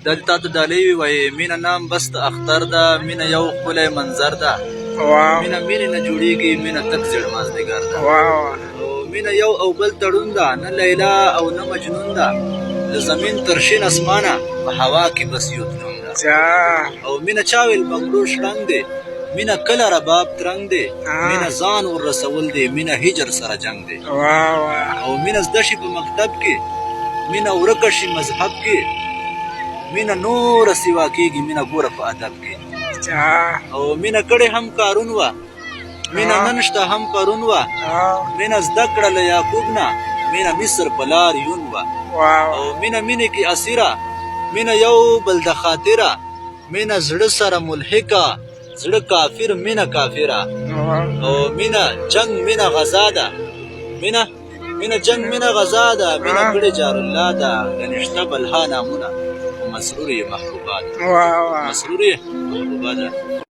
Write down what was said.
دلته ته دلی وایي مینه نام بس د اختر ده، مینه یو ښکلی منظر ده. واو مینه مینې نه جوړېږي، مینه تک زړه مازدیګر ده. واو او مینه یو او بل تړون ده، نه لیلا او نه مجنون ده. له زمین تر شین اسمانه په هوا کې بس یو تنون ده. جا او مینه چا ویل بنګړو شړنګ دی، مینه کله رباب ترنګ دی. مینه ځان ور رسول دی، مینه هجر سره جنگ دی. واو او مینه زده شي په مکتب کې، مینه ورکه شي مذهب کې. مینه نور سوا کېږي، مینه ګوره په ادب کې. جا او مینه کړې هم کارون وه، مینه نن شته هم پرون وه. مینه زده کړه له یعقوب نه، مینه مصر په لار یون وه. واو او مینه مینې کې اسیره، مینه یو بل د خاطره. مینه زړه سره ملحقه، زړه کافر مینه کافره. او مینه جنگ مینه غزا ده، مینه جنگ مینه غزا ده. مینه کړې جار الله ده، ګنشته بلها نامونه. مسرور یې محبوبه ده، واو مسرور یې محبوبه ده.